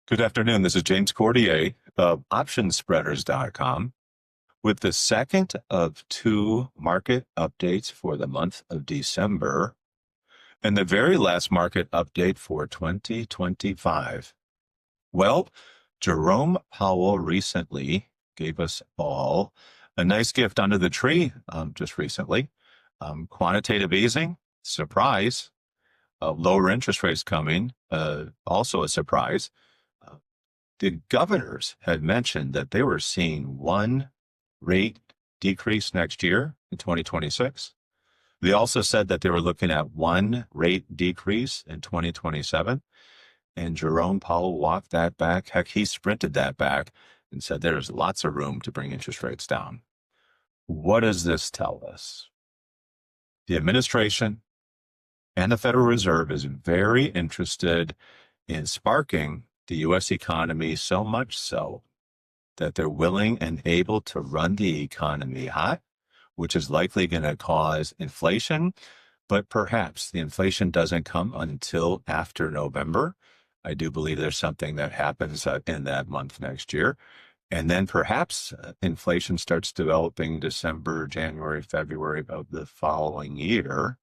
Good afternoon. This is James Cordier of optionspreaders.com with the second of two market updates for the month of December and the very last market update for 2025. Well, Jerome Powell recently gave us all a nice gift under the tree just recently. Quantitative easing, surprise. Lower interest rates coming, also a surprise. The governors had mentioned that they were seeing one rate decrease next year in 2026. They also said that they were looking at one rate decrease in 2027. And Jerome Powell walked that back. Heck, he sprinted that back and said there's lots of room to bring interest rates down. What does this tell us? The administration and the Federal Reserve is very interested in sparking the U.S. economy, so much so that they're willing and able to run the economy hot, which is likely going to cause inflation. But perhaps the inflation doesn't come until after November. I do believe there's something that happens in that month next year. And then perhaps inflation starts developing December, January, February of the following year,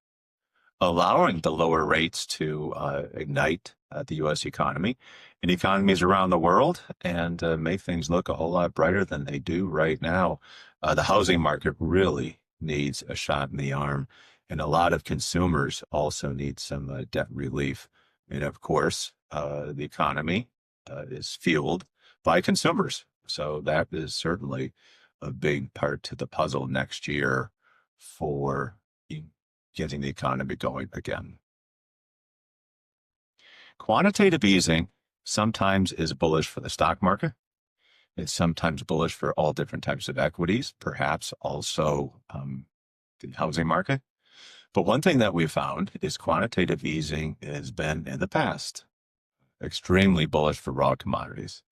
allowing the lower rates to ignite the U.S. economy and economies around the world and make things look a whole lot brighter than they do right now. The housing market really needs a shot in the arm, and a lot of consumers also need some debt relief. And of course, the economy is fueled by consumers. So that is certainly a big part to the puzzle next year for getting the economy going again. Quantitative easing sometimes is bullish for the stock market. It's sometimes bullish for all different types of equities, perhaps also the housing market. But one thing that we found is quantitative easing has been in the past extremely bullish for raw commodities.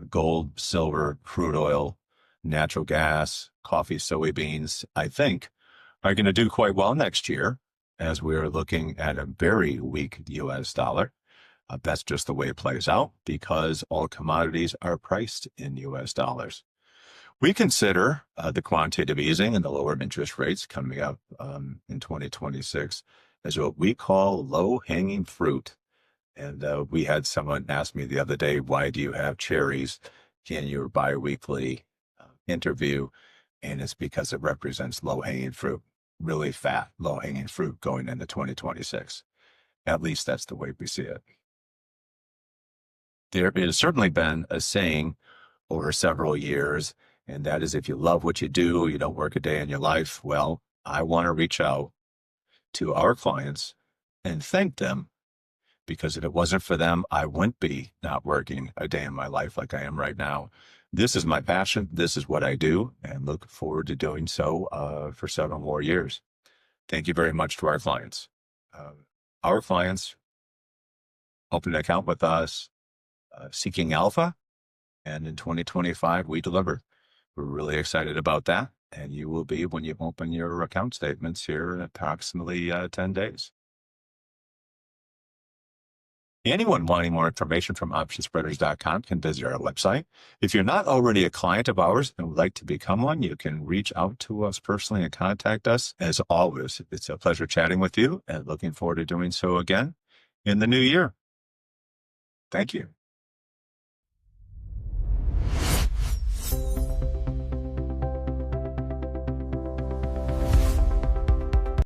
Gold, silver, crude oil, natural gas, coffee, soybeans, I think, are going to do quite well next year as we are looking at a very weak U.S. dollar. That's just the way it plays out because all commodities are priced in U.S. dollars. We consider the quantitative easing and the lower interest rates coming up in 2026 as what we call low-hanging fruit. And we had someone ask me the other day, why do you have cherries in your biweekly interview? And it's because it represents low-hanging fruit, really fat low-hanging fruit going into 2026. At least that's the way we see it. There has certainly been a saying over several years, and that is if you love what you do, you don't work a day in your life. Well, I want to reach out to our clients and thank them because if it wasn't for them, I wouldn't be not working a day in my life like I am right now. This is my passion. This is what I do, and look forward to doing so for several more years. Thank you very much to our clients. Our clients open an account with us, seeking alpha, and in 2025, we deliver. We're really excited about that, and you will be when you open your account statements here in approximately 10 days. Anyone wanting more information from optionspreaders.com can visit our website. If you're not already a client of ours and would like to become one, you can reach out to us personally and contact us. As always, it's a pleasure chatting with you and looking forward to doing so again in the new year. Thank you.